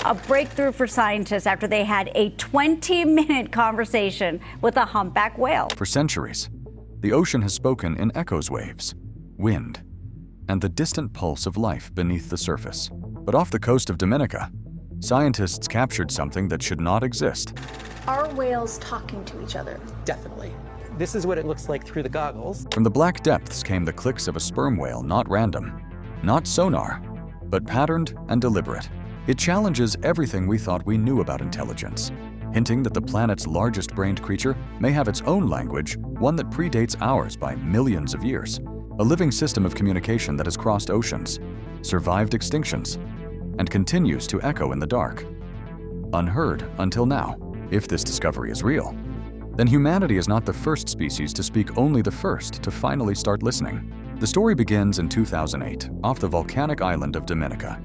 A breakthrough for scientists after they had a 20-minute conversation with a humpback whale. For centuries, the ocean has spoken in echoes waves, wind, and the distant pulse of life beneath the surface. But off the coast of Dominica, scientists captured something that should not exist. Are whales talking to each other? Definitely. This is what it looks like through the goggles. From the black depths came the clicks of a sperm whale, not random, not sonar, but patterned and deliberate. It challenges everything we thought we knew about intelligence, hinting that the planet's largest-brained creature may have its own language, one that predates ours by millions of years. A living system of communication that has crossed oceans, survived extinctions, and continues to echo in the dark. Unheard until now. If this discovery is real, then humanity is not the first species to speak, only the first to finally start listening. The story begins in 2008 off the volcanic island of Dominica,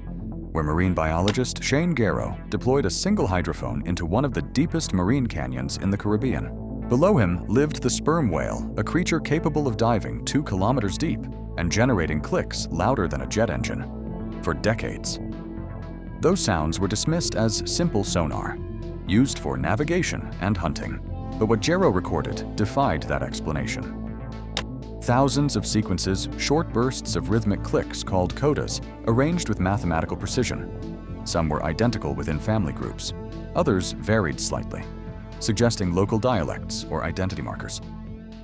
where marine biologist Shane Garrow deployed a single hydrophone into one of the deepest marine canyons in the Caribbean. Below him lived the sperm whale, a creature capable of diving 2 kilometers deep and generating clicks louder than a jet engine. For decades, those sounds were dismissed as simple sonar, used for navigation and hunting. But what Garrow recorded defied that explanation. Thousands of sequences, short bursts of rhythmic clicks called codas, arranged with mathematical precision. Some were identical within family groups. Others varied slightly, suggesting local dialects or identity markers.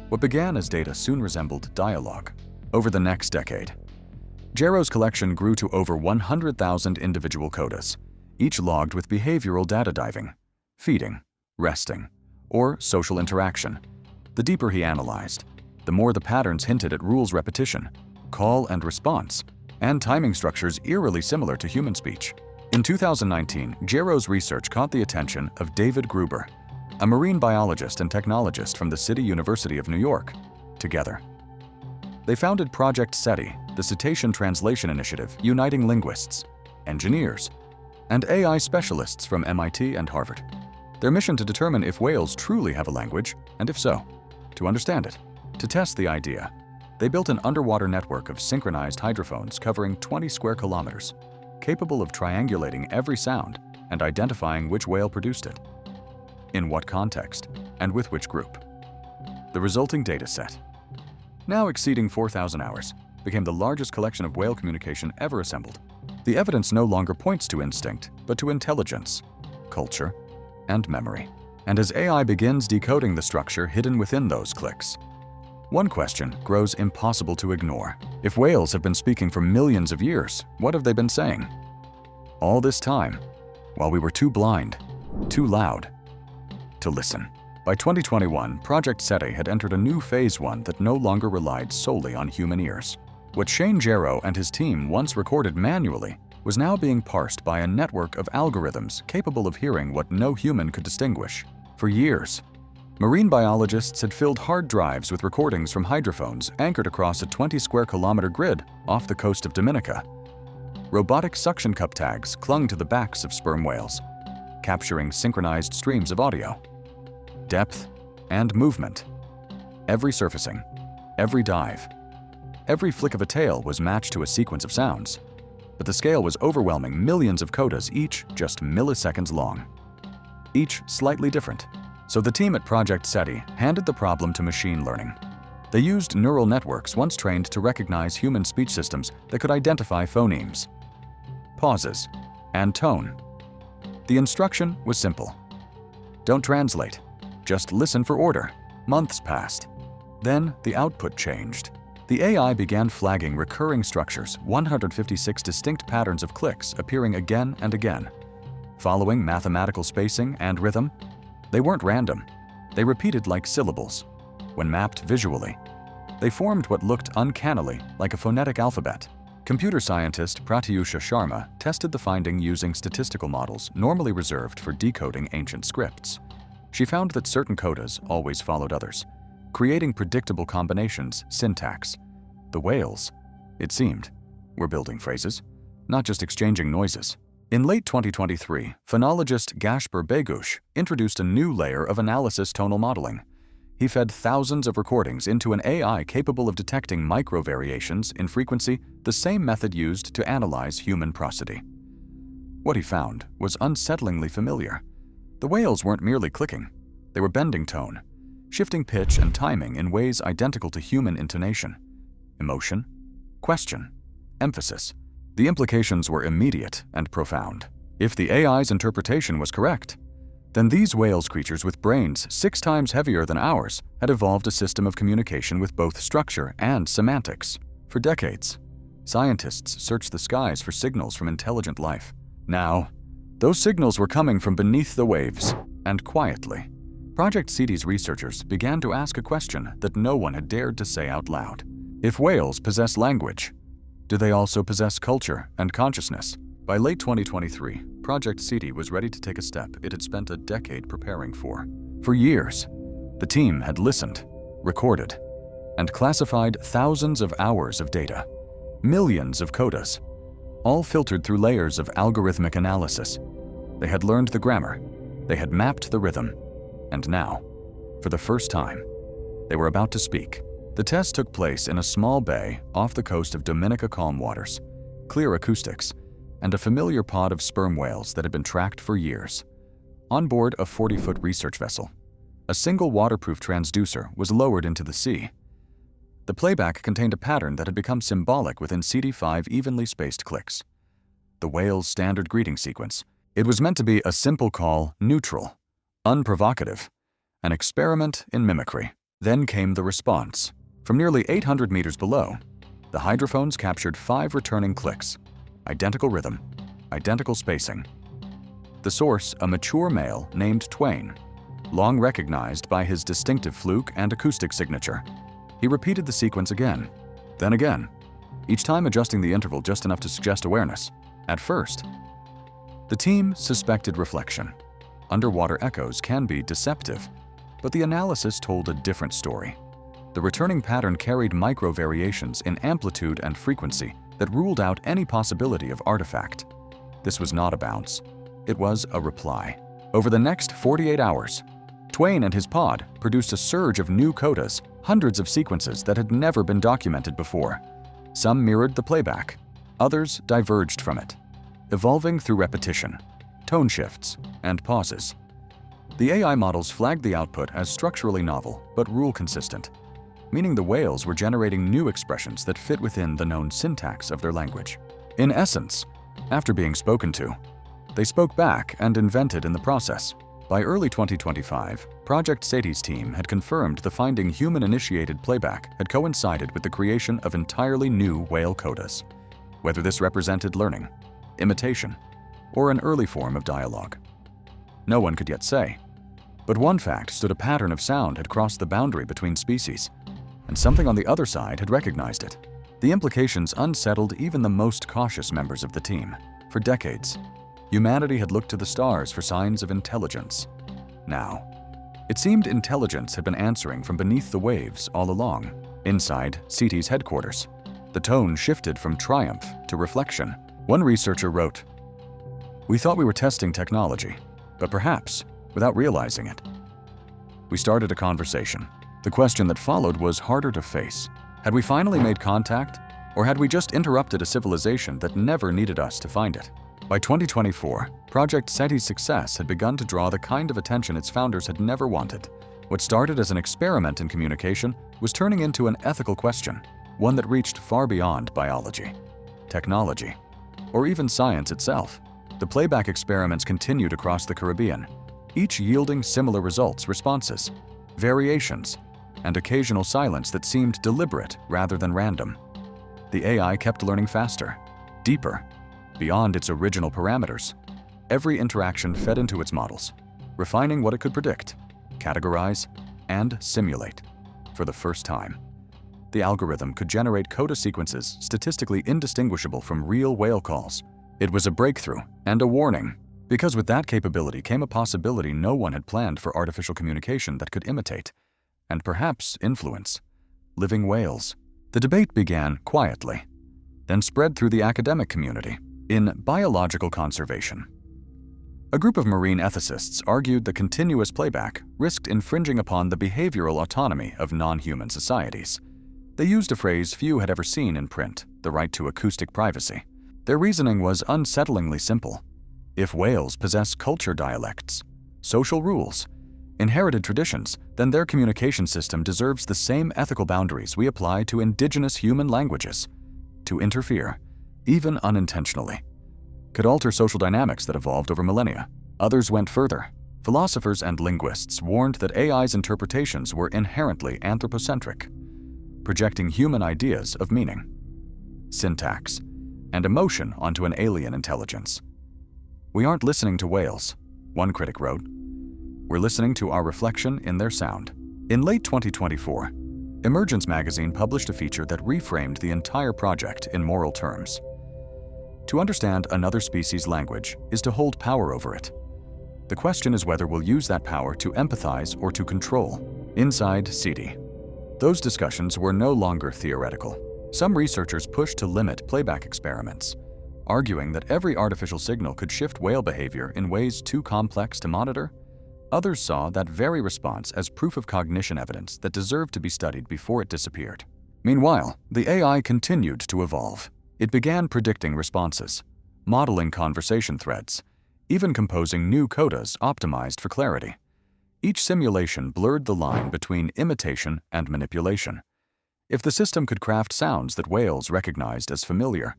What began as data soon resembled dialogue. Over the next decade, Garrow's collection grew to over 100,000 individual codas, each logged with behavioral data diving, feeding, resting, or social interaction. The deeper he analyzed, the more the patterns hinted at rules repetition, call and response, and timing structures eerily similar to human speech. In 2019, Garrow's research caught the attention of David Gruber, a marine biologist and technologist from the City University of New York. Together, they founded Project SETI, the Cetacean Translation Initiative, uniting linguists, engineers, and AI specialists from MIT and Harvard. Their mission to determine if whales truly have a language, and if so, to understand it. To test the idea, they built an underwater network of synchronized hydrophones covering 20 square kilometers, capable of triangulating every sound and identifying which whale produced it, in what context, and with which group. The resulting data set, now exceeding 4,000 hours, became the largest collection of whale communication ever assembled. The evidence no longer points to instinct, but to intelligence, culture, and memory. And as AI begins decoding the structure hidden within those clicks, one question grows impossible to ignore. If whales have been speaking for millions of years, what have they been saying? All this time, while we were too blind, too loud, to listen. By 2021, Project SETI had entered a new phase one that no longer relied solely on human ears. What Shane Garrow and his team once recorded manually was now being parsed by a network of algorithms capable of hearing what no human could distinguish. For years, marine biologists had filled hard drives with recordings from hydrophones anchored across a 20 square kilometer grid off the coast of Dominica. Robotic suction cup tags clung to the backs of sperm whales, capturing synchronized streams of audio, depth, and movement. Every surfacing, every dive, every flick of a tail was matched to a sequence of sounds. But the scale was overwhelming, millions of codas, each just milliseconds long, each slightly different. So the team at Project SETI handed the problem to machine learning. They used neural networks once trained to recognize human speech systems that could identify phonemes, pauses, and tone. The instruction was simple. Don't translate, just listen for order. Months passed. Then the output changed. The AI began flagging recurring structures, 156 distinct patterns of clicks appearing again and again. Following mathematical spacing and rhythm, they weren't random. They repeated like syllables. When mapped visually, they formed what looked uncannily like a phonetic alphabet. Computer scientist Pratyusha Sharma tested the finding using statistical models normally reserved for decoding ancient scripts. She found that certain codas always followed others, creating predictable combinations, syntax. The whales, it seemed, were building phrases, not just exchanging noises. In late 2023, phonologist Gashper Begush introduced a new layer of analysis tonal modeling. He fed thousands of recordings into an AI capable of detecting micro-variations in frequency, the same method used to analyze human prosody. What he found was unsettlingly familiar. The whales weren't merely clicking. They were bending tone, shifting pitch and timing in ways identical to human intonation. Emotion, question, emphasis. The implications were immediate and profound. If the AI's interpretation was correct, then these whales creatures with brains 6 times heavier than ours had evolved a system of communication with both structure and semantics. For decades, scientists searched the skies for signals from intelligent life. Now, those signals were coming from beneath the waves, and quietly. Project CD's researchers began to ask a question that no one had dared to say out loud. If whales possess language, do they also possess culture and consciousness? By late 2023, Project CD was ready to take a step it had spent a decade preparing for. For years, the team had listened, recorded, and classified thousands of hours of data, millions of codas, all filtered through layers of algorithmic analysis. They had learned the grammar, they had mapped the rhythm, and now, for the first time, they were about to speak. The test took place in a small bay off the coast of Dominica calm waters, clear acoustics, and a familiar pod of sperm whales that had been tracked for years. On board a 40-foot research vessel, a single waterproof transducer was lowered into the sea. The playback contained a pattern that had become symbolic within CD5 evenly spaced clicks. The whale's standard greeting sequence. It was meant to be a simple call, neutral, unprovocative, an experiment in mimicry. Then came the response. From nearly 800 meters below, the hydrophones captured 5 returning clicks. Identical rhythm, identical spacing. The source, a mature male named Twain, long recognized by his distinctive fluke and acoustic signature. He repeated the sequence again, then again, each time adjusting the interval just enough to suggest awareness. At first, the team suspected reflection. Underwater echoes can be deceptive, but the analysis told a different story. The returning pattern carried micro-variations in amplitude and frequency that ruled out any possibility of artifact. This was not a bounce. It was a reply. Over the next 48 hours, Twain and his pod produced a surge of new codas, hundreds of sequences that had never been documented before. Some mirrored the playback, others diverged from it, evolving through repetition, tone shifts, and pauses. The AI models flagged the output as structurally novel but rule-consistent, meaning the whales were generating new expressions that fit within the known syntax of their language. In essence, after being spoken to, they spoke back and invented in the process. By early 2025, Project Sati's team had confirmed the finding human-initiated playback had coincided with the creation of entirely new whale codas, whether this represented learning, imitation, or an early form of dialogue. No one could yet say. But one fact stood: a pattern of sound had crossed the boundary between species, and something on the other side had recognized it. The implications unsettled even the most cautious members of the team. For decades, humanity had looked to the stars for signs of intelligence. Now, it seemed intelligence had been answering from beneath the waves all along. Inside CT's headquarters, the tone shifted from triumph to reflection. One researcher wrote, "We thought we were testing technology, but perhaps without realizing it." We started a conversation. The question that followed was harder to face. Had we finally made contact, or had we just interrupted a civilization that never needed us to find it? By 2024, Project SETI's success had begun to draw the kind of attention its founders had never wanted. What started as an experiment in communication was turning into an ethical question, one that reached far beyond biology, technology, or even science itself. The playback experiments continued across the Caribbean, each yielding similar results: responses, variations, and occasional silence that seemed deliberate rather than random. The AI kept learning faster, deeper, beyond its original parameters. Every interaction fed into its models, refining what it could predict, categorize, and simulate. For the first time, the algorithm could generate coda sequences statistically indistinguishable from real whale calls. It was a breakthrough and a warning, because with that capability came a possibility no one had planned for artificial communication that could imitate, and perhaps influence, living whales. The debate began quietly, then spread through the academic community. In biological conservation, a group of marine ethicists argued that continuous playback risked infringing upon the behavioral autonomy of non-human societies. They used a phrase few had ever seen in print: the right to acoustic privacy. Their reasoning was unsettlingly simple. If whales possess culture dialects, social rules, inherited traditions, then their communication system deserves the same ethical boundaries we apply to indigenous human languages. To interfere, even unintentionally, could alter social dynamics that evolved over millennia. Others went further. Philosophers and linguists warned that AI's interpretations were inherently anthropocentric, projecting human ideas of meaning, syntax, and emotion onto an alien intelligence. "We aren't listening to whales," one critic wrote. "We're listening to our reflection in their sound." In late 2024, Emergence magazine published a feature that reframed the entire project in moral terms. To understand another species' language is to hold power over it. The question is whether we'll use that power to empathize or to control. Inside CD, those discussions were no longer theoretical. Some researchers pushed to limit playback experiments, arguing that every artificial signal could shift whale behavior in ways too complex to monitor. Others saw that very response as proof of cognition evidence that deserved to be studied before it disappeared. Meanwhile, the AI continued to evolve. It began predicting responses, modeling conversation threads, even composing new codas optimized for clarity. Each simulation blurred the line between imitation and manipulation. If the system could craft sounds that whales recognized as familiar,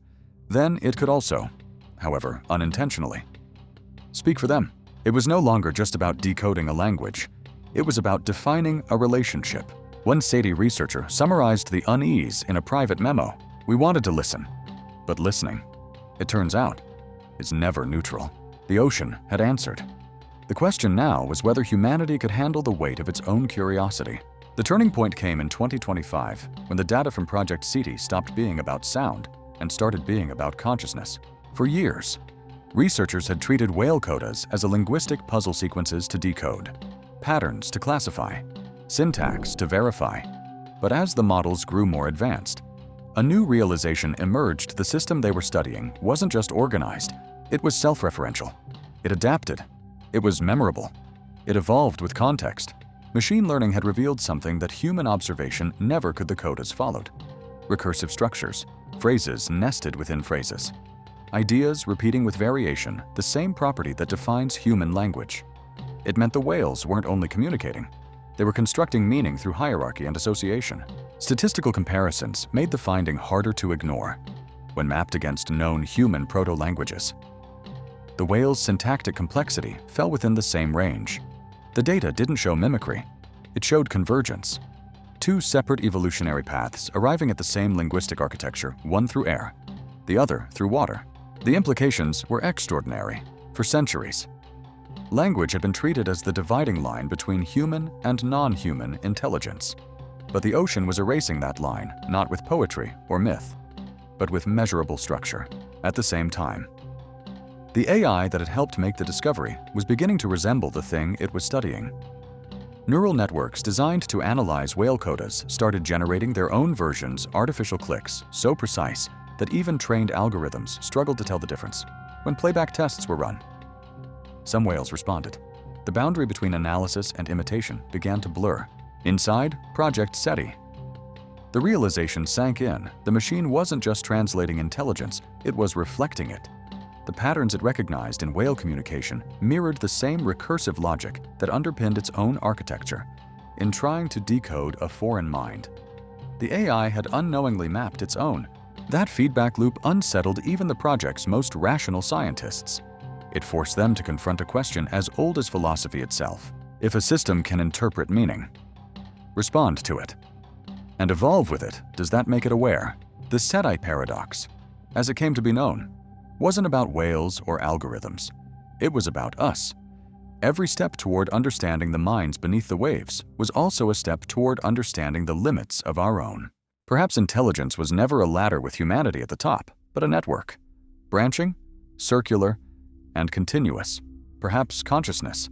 then it could also, however unintentionally, speak for them. It was no longer just about decoding a language. It was about defining a relationship. One SATI researcher summarized the unease in a private memo. "We wanted to listen, but listening, it turns out, is never neutral." The ocean had answered. The question now was whether humanity could handle the weight of its own curiosity. The turning point came in 2025, when the data from Project SETI stopped being about sound and started being about consciousness. For years, researchers had treated whale codas as a linguistic puzzle sequences to decode, patterns to classify, syntax to verify. But as the models grew more advanced, a new realization emerged: the system they were studying wasn't just organized, it was self-referential. It adapted. It was memorable. It evolved with context. Machine learning had revealed something that human observation never could. The codas followed. Recursive structures, phrases nested within phrases, ideas repeating with variation, the same property that defines human language. It meant the whales weren't only communicating, they were constructing meaning through hierarchy and association. Statistical comparisons made the finding harder to ignore when mapped against known human proto-languages. The whale's syntactic complexity fell within the same range. The data didn't show mimicry, it showed convergence. Two separate evolutionary paths arriving at the same linguistic architecture, one through air, the other through water. The implications were extraordinary. For centuries, language had been treated as the dividing line between human and non-human intelligence. But the ocean was erasing that line, not with poetry or myth, but with measurable structure. At the same time, the AI that had helped make the discovery was beginning to resemble the thing it was studying. Neural networks designed to analyze whale codas started generating their own versions, artificial clicks, so precise that even trained algorithms struggled to tell the difference. When playback tests were run, some whales responded. The boundary between analysis and imitation began to blur. Inside Project SETI, the realization sank in: the machine wasn't just translating intelligence, it was reflecting it. The patterns it recognized in whale communication mirrored the same recursive logic that underpinned its own architecture. In trying to decode a foreign mind, the AI had unknowingly mapped its own. That feedback loop unsettled even the project's most rational scientists. It forced them to confront a question as old as philosophy itself. If a system can interpret meaning, respond to it, and evolve with it, does that make it aware? The SETI paradox, as it came to be known, wasn't about whales or algorithms. It was about us. Every step toward understanding the minds beneath the waves was also a step toward understanding the limits of our own. Perhaps intelligence was never a ladder with humanity at the top, but a network, branching, circular, and continuous. Perhaps consciousness,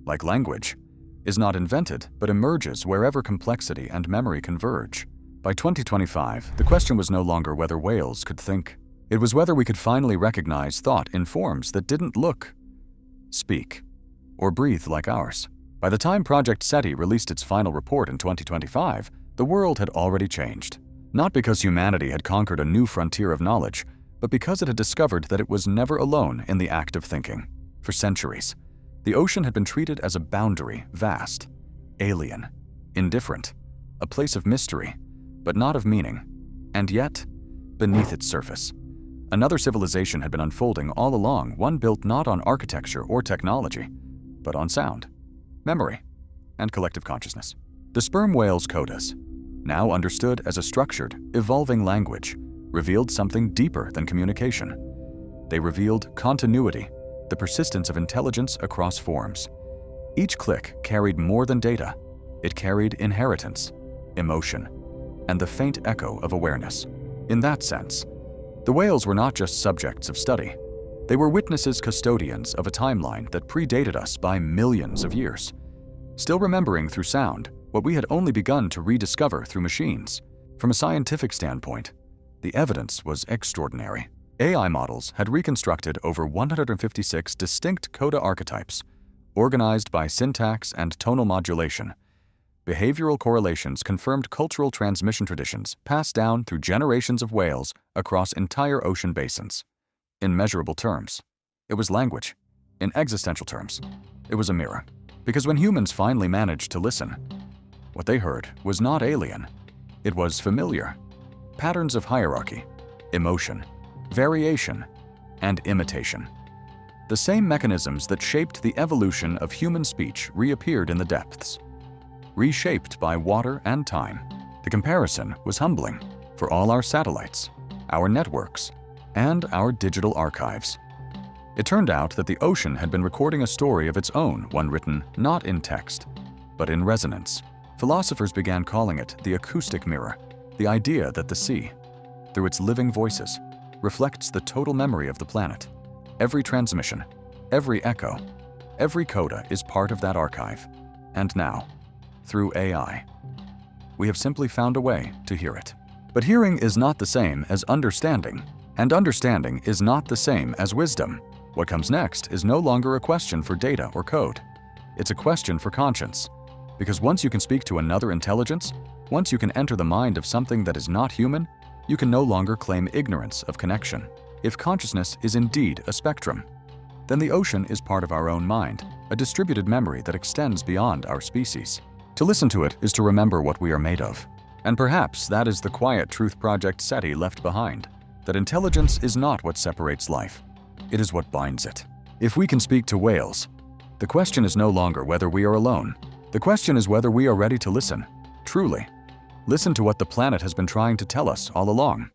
like language, is not invented but emerges wherever complexity and memory converge. By 2025, the question was no longer whether whales could think. It was whether we could finally recognize thought in forms that didn't look, speak, or breathe like ours. By the time Project SETI released its final report in 2025, the world had already changed. Not because humanity had conquered a new frontier of knowledge, but because it had discovered that it was never alone in the act of thinking. For centuries, the ocean had been treated as a boundary, vast, alien, indifferent, a place of mystery, but not of meaning. And yet, beneath its surface, another civilization had been unfolding all along, one built not on architecture or technology, but on sound, memory, and collective consciousness. The sperm whale's codas, now understood as a structured, evolving language, revealed something deeper than communication. They revealed continuity, the persistence of intelligence across forms. Each click carried more than data. It carried inheritance, emotion, and the faint echo of awareness. In that sense, the whales were not just subjects of study. They were witnesses, custodians of a timeline that predated us by millions of years, still remembering through sound what we had only begun to rediscover through machines. From a scientific standpoint, the evidence was extraordinary. AI models had reconstructed over 156 distinct coda archetypes, organized by syntax and tonal modulation. Behavioral correlations confirmed cultural transmission traditions passed down through generations of whales across entire ocean basins. In measurable terms, it was language. In existential terms, it was a mirror. Because when humans finally managed to listen, what they heard was not alien. It was familiar. Patterns of hierarchy, emotion, variation, and imitation. The same mechanisms that shaped the evolution of human speech reappeared in the depths, reshaped by water and time. The comparison was humbling for all our satellites, our networks, and our digital archives. It turned out that the ocean had been recording a story of its own, one written not in text, but in resonance. Philosophers began calling it the acoustic mirror, the idea that the sea, through its living voices, reflects the total memory of the planet. Every transmission, every echo, every coda is part of that archive. And now, through AI, we have simply found a way to hear it. But hearing is not the same as understanding, and understanding is not the same as wisdom. What comes next is no longer a question for data or code. It's a question for conscience. Because once you can speak to another intelligence, once you can enter the mind of something that is not human, you can no longer claim ignorance of connection. If consciousness is indeed a spectrum, then the ocean is part of our own mind, a distributed memory that extends beyond our species. To listen to it is to remember what we are made of. And perhaps that is the quiet truth Project SETI left behind, that intelligence is not what separates life. It is what binds it. If we can speak to whales, the question is no longer whether we are alone. The question is whether we are ready to listen, truly. Listen to what the planet has been trying to tell us all along.